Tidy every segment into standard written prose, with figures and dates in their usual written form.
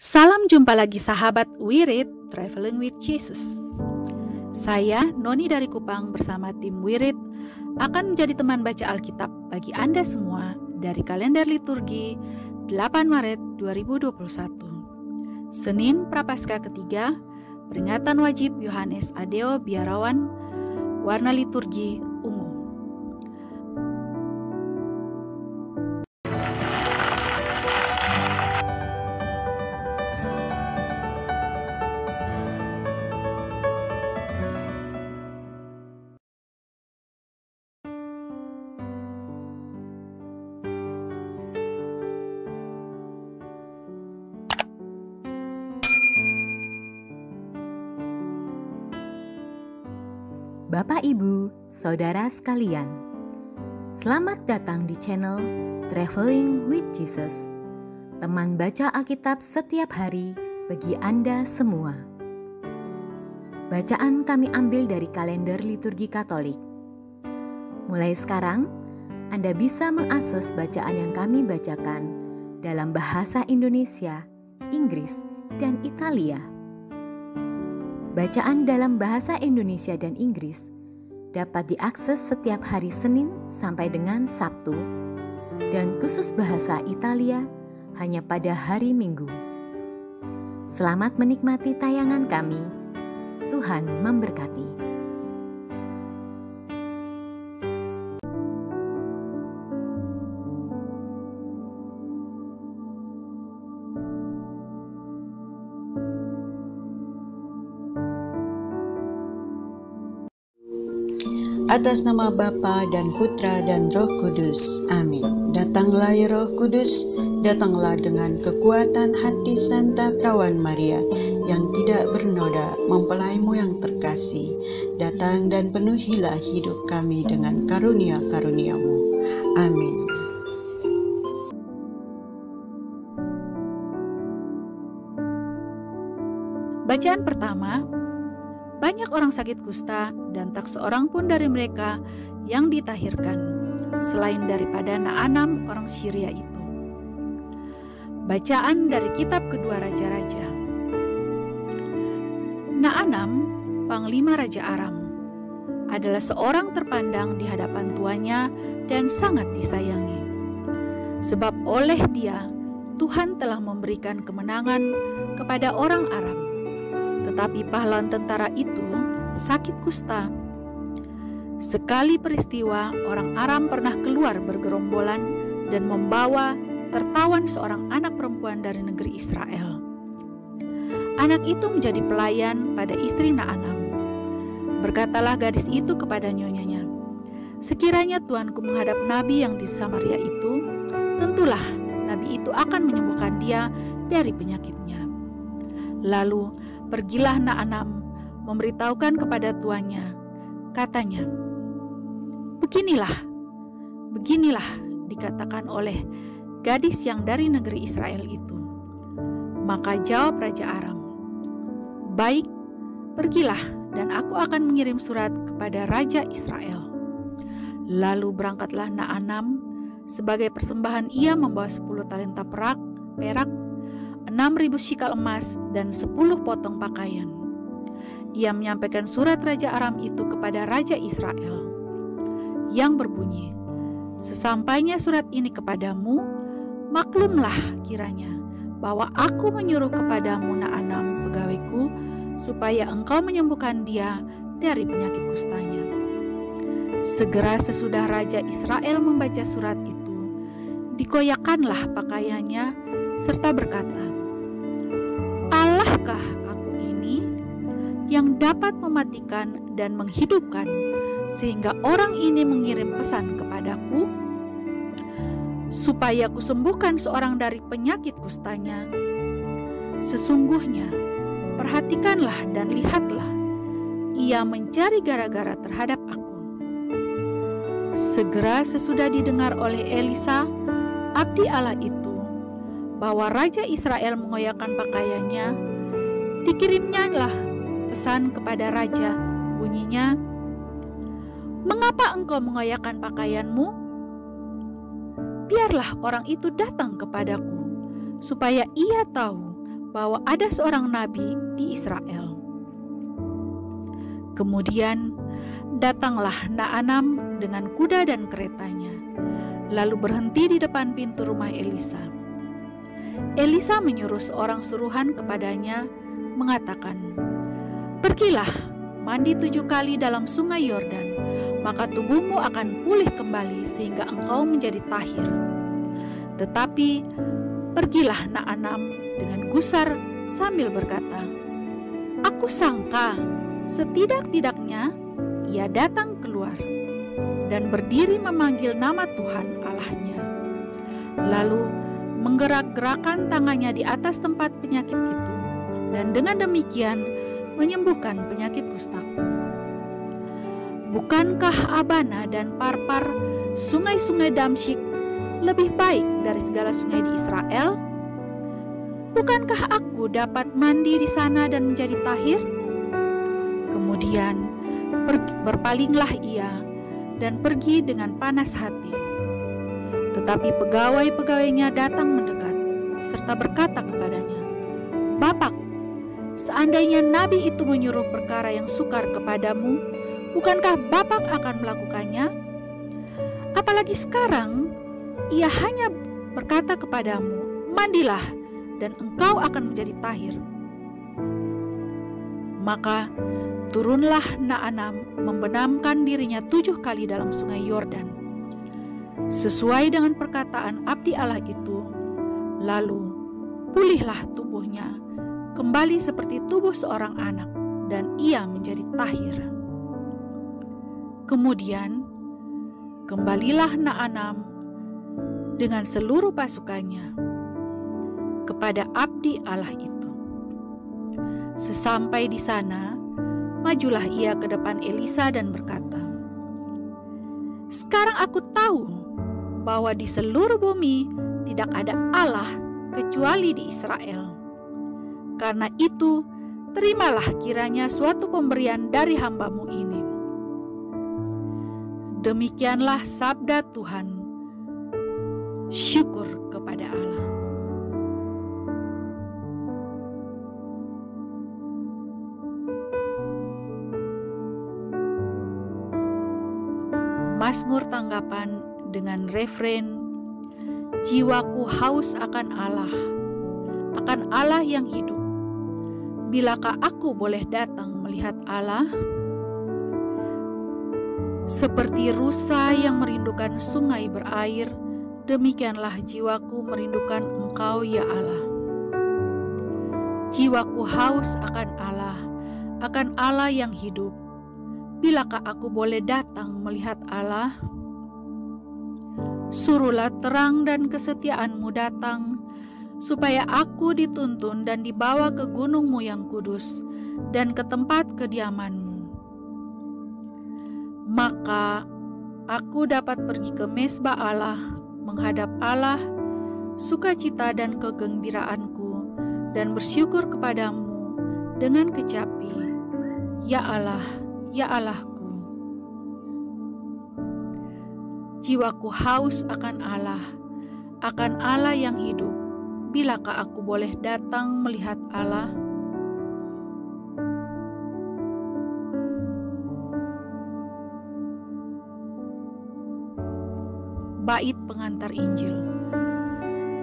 Salam jumpa lagi sahabat Wirid Traveling with Jesus. Saya Noni dari Kupang bersama tim Wirid akan menjadi teman baca Alkitab bagi Anda semua dari kalender liturgi 8 Maret 2021. Senin Prapaskah ketiga, peringatan wajib Yohanes Adeo Biarawan, warna liturgi ungu. Bapak, Ibu, Saudara sekalian, selamat datang di channel Traveling with Jesus, teman baca Alkitab setiap hari bagi Anda semua. Bacaan kami ambil dari kalender liturgi Katolik. Mulai sekarang, Anda bisa mengakses bacaan yang kami bacakan dalam bahasa Indonesia, Inggris, dan Italia. Bacaan dalam bahasa Indonesia dan Inggris dapat diakses setiap hari Senin sampai dengan Sabtu, dan khusus bahasa Italia hanya pada hari Minggu. Selamat menikmati tayangan kami. Tuhan memberkati. Atas nama Bapa dan Putra dan Roh Kudus. Amin. Datanglah ya Roh Kudus, datanglah dengan kekuatan hati Santa Perawan Maria yang tidak bernoda, mempelaimu yang terkasih. Datang dan penuhilah hidup kami dengan karunia-karuniamu. Amin. Bacaan pertama, banyak orang sakit kusta dan tak seorang pun dari mereka yang ditahirkan, selain daripada Naanam orang Syria itu. Bacaan dari kitab kedua Raja-Raja. Naanam, panglima Raja Aram, adalah seorang terpandang di hadapan tuannya dan sangat disayangi. Sebab oleh dia, Tuhan telah memberikan kemenangan kepada orang Aram. Tetapi pahlawan tentara itu sakit kusta. Sekali peristiwa, orang Aram pernah keluar bergerombolan dan membawa tertawan seorang anak perempuan dari negeri Israel. Anak itu menjadi pelayan pada istri Naanam. Berkatalah gadis itu kepada nyonyanya, "Sekiranya tuanku menghadap nabi yang di Samaria itu, tentulah nabi itu akan menyembuhkan dia dari penyakitnya." Lalu pergilah Naanam memberitahukan kepada tuannya. Katanya, Beginilah dikatakan oleh gadis yang dari negeri Israel itu." Maka jawab Raja Aram, "Baik, pergilah dan aku akan mengirim surat kepada Raja Israel." Lalu berangkatlah Naanam. Sebagai persembahan ia membawa 10 talenta perak, 6.000 shikal emas, dan 10 potong pakaian. Ia menyampaikan surat Raja Aram itu kepada Raja Israel, yang berbunyi, "Sesampainya surat ini kepadamu, maklumlah kiranya bahwa aku menyuruh kepadamu Naanam pegawaiku, supaya engkau menyembuhkan dia dari penyakit kustanya." Segera sesudah Raja Israel membaca surat itu, dikoyakkanlah pakaiannya serta berkata, "Allahkah aku ini yang dapat mematikan dan menghidupkan, sehingga orang ini mengirim pesan kepadaku supaya kusembuhkan seorang dari penyakit kustanya? Sesungguhnya perhatikanlah dan lihatlah, ia mencari gara-gara terhadap aku." Segera sesudah didengar oleh Elisa, abdi Allah itu, bahwa Raja Israel mengoyakkan pakaiannya, dikirimnyalah pesan kepada raja, bunyinya, "Mengapa engkau mengoyakkan pakaianmu? Biarlah orang itu datang kepadaku, supaya ia tahu bahwa ada seorang nabi di Israel. Kemudian datanglah Naanam dengan kuda dan keretanya, lalu berhenti di depan pintu rumah Elisa. Elisa menyuruh seorang suruhan kepadanya, mengatakan, "Pergilah, mandi 7 kali dalam sungai Yordan, maka tubuhmu akan pulih kembali sehingga engkau menjadi tahir." Tetapi pergilah Naanam dengan gusar sambil berkata, "Aku sangka setidak-tidaknya ia datang keluar dan berdiri memanggil nama Tuhan Allahnya, lalu menggerak-gerakkan tangannya di atas tempat penyakit itu, dan dengan demikian menyembuhkan penyakit kustaku. Bukankah Abana dan Parpar, sungai-sungai Damsyik, lebih baik dari segala sungai di Israel? Bukankah aku dapat mandi di sana dan menjadi tahir?" Kemudian berpalinglah ia dan pergi dengan panas hati. Tetapi pegawai-pegawainya datang mendekat serta berkata kepadanya, "Bapak, seandainya nabi itu menyuruh perkara yang sukar kepadamu, bukankah Bapak akan melakukannya? Apalagi sekarang ia hanya berkata kepadamu, 'Mandilah dan engkau akan menjadi tahir.'" Maka turunlah Naanam membenamkan dirinya 7 kali dalam sungai Yordan, sesuai dengan perkataan abdi Allah itu. Lalu pulihlah tubuhnya kembali seperti tubuh seorang anak, dan ia menjadi tahir. Kemudian kembalilah Naanam dengan seluruh pasukannya kepada abdi Allah itu. Sesampai di sana, majulah ia ke depan Elisa dan berkata, "Sekarang aku tahu bahwa di seluruh bumi tidak ada Allah kecuali di Israel. Karena itu, terimalah kiranya suatu pemberian dari hamba-Mu ini." Demikianlah sabda Tuhan. Syukur kepada Allah. Mazmur tanggapan dengan refren, "Jiwaku haus akan Allah yang hidup. Bilakah aku boleh datang melihat Allah? Seperti rusa yang merindukan sungai berair, demikianlah jiwaku merindukan Engkau, ya Allah. Jiwaku haus akan Allah yang hidup. Bilakah aku boleh datang melihat Allah? Suruhlah terang dan kesetiaan-Mu datang, supaya aku dituntun dan dibawa ke gunung-Mu yang kudus dan ke tempat kediaman-Mu. Maka aku dapat pergi ke mezbah Allah, menghadap Allah, sukacita dan kegembiraanku, dan bersyukur kepadamu dengan kecapi, ya Allah, ya Allahku. Jiwaku haus akan Allah yang hidup. Bilakah aku boleh datang melihat Allah? Bait pengantar Injil.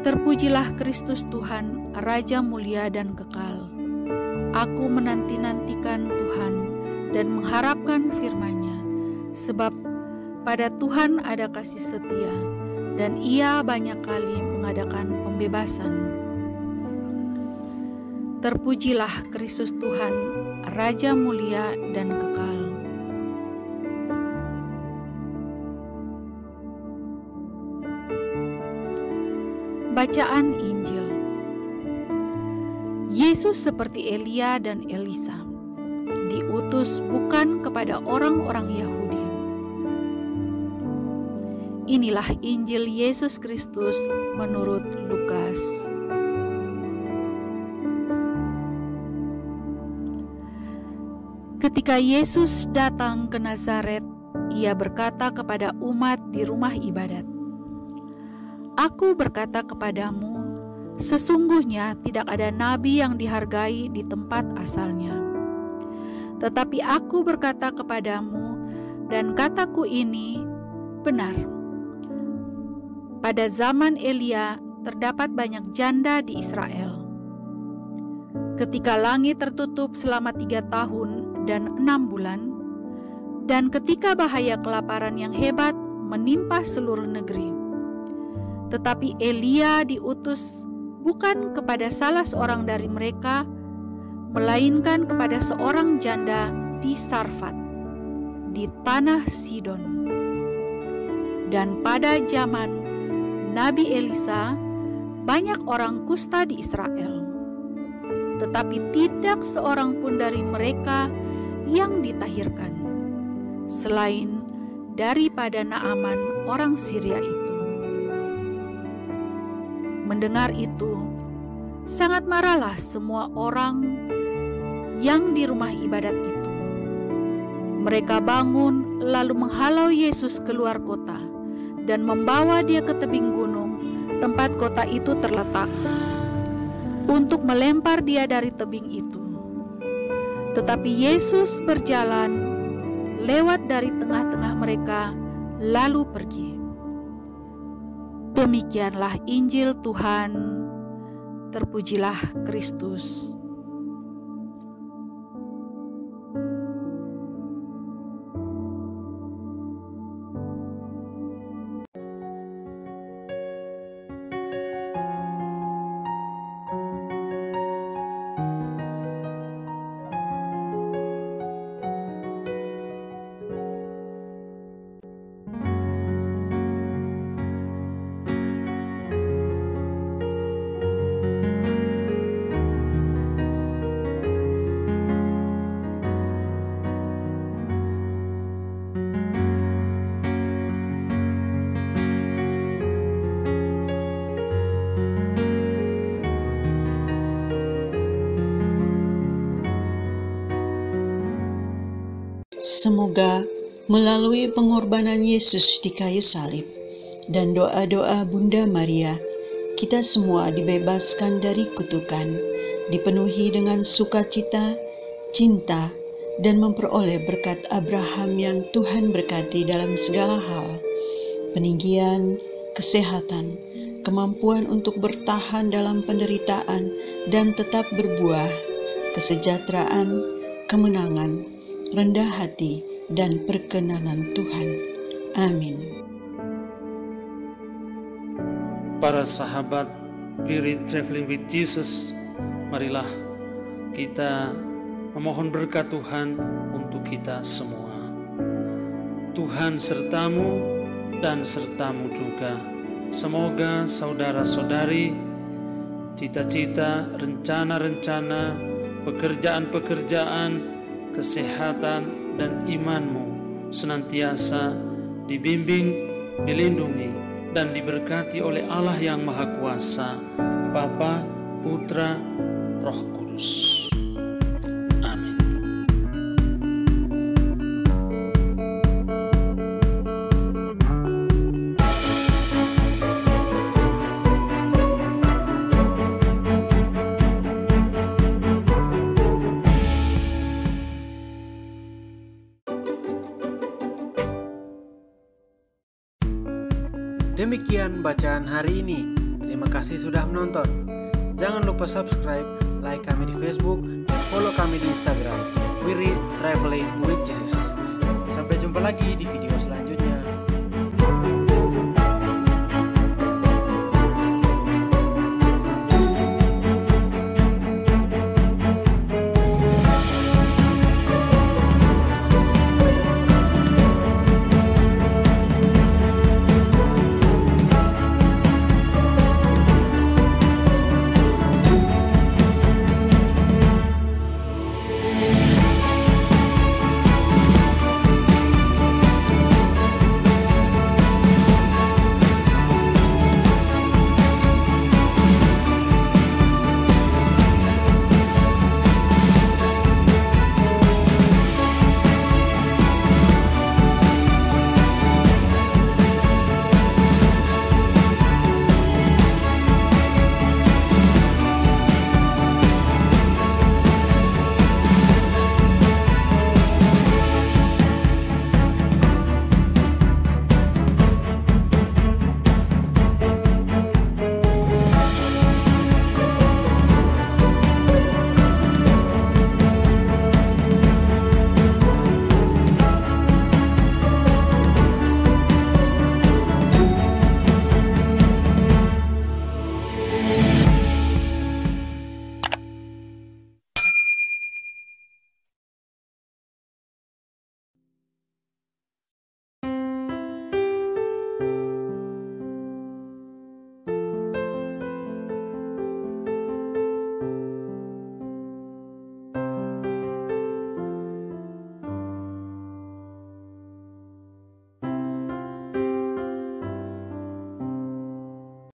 Terpujilah Kristus Tuhan, Raja mulia dan kekal. Aku menanti-nantikan Tuhan dan mengharapkan firman-Nya, sebab pada Tuhan ada kasih setia, dan Ia banyak kali mengadakan pembebasan. Terpujilah Kristus Tuhan, Raja mulia dan kekal. Bacaan Injil. Yesus seperti Elia dan Elisa, diutus bukan kepada orang-orang Yahudi. Inilah Injil Yesus Kristus menurut Lukas. Ketika Yesus datang ke Nazaret, Ia berkata kepada umat di rumah ibadat, "Aku berkata kepadamu, Sesungguhnya tidak ada nabi yang dihargai di tempat asalnya. Tetapi aku berkata kepadamu, dan kataku ini benar. Pada zaman Elia terdapat banyak janda di Israel. Ketika langit tertutup selama 3 tahun dan 6 bulan, dan ketika bahaya kelaparan yang hebat menimpa seluruh negeri. Tetapi Elia diutus bukan kepada salah seorang dari mereka, melainkan kepada seorang janda di Sarfat, di tanah Sidon. Dan pada zaman Nabi Elisa, banyak orang kusta di Israel, tetapi tidak seorang pun dari mereka yang ditahirkan, selain daripada Naaman orang Syria itu. Mendengar itu, sangat marahlah semua orang yang di rumah ibadat itu. Mereka bangun lalu menghalau Yesus keluar kota dan membawa dia ke tebing gunung tempat kota itu terletak, untuk melempar dia dari tebing itu. Tetapi Yesus berjalan lewat dari tengah-tengah mereka lalu pergi. Demikianlah Injil Tuhan. Terpujilah Kristus. Semoga melalui pengorbanan Yesus di kayu salib dan doa-doa Bunda Maria, kita semua dibebaskan dari kutukan, dipenuhi dengan sukacita, cinta, dan memperoleh berkat Abraham yang Tuhan berkati dalam segala hal, peninggian, kesehatan, kemampuan untuk bertahan dalam penderitaan dan tetap berbuah, kesejahteraan, kemenangan, rendah hati, dan perkenanan Tuhan. Amin. Para sahabat Spirit Traveling with Jesus, marilah kita memohon berkat Tuhan untuk kita semua. Tuhan sertamu dan sertamu juga. Semoga saudara-saudari, cita-cita, rencana-rencana, pekerjaan-pekerjaan, kesehatan dan imanmu senantiasa dibimbing, dilindungi, dan diberkati oleh Allah yang Maha Kuasa, Bapa, Putra, Roh Kudus. Amin. Demikian bacaan hari ini. Terima kasih sudah menonton. Jangan lupa subscribe, like kami di Facebook, dan follow kami di Instagram. We Read Traveling with Jesus. Sampai jumpa lagi di video selanjutnya.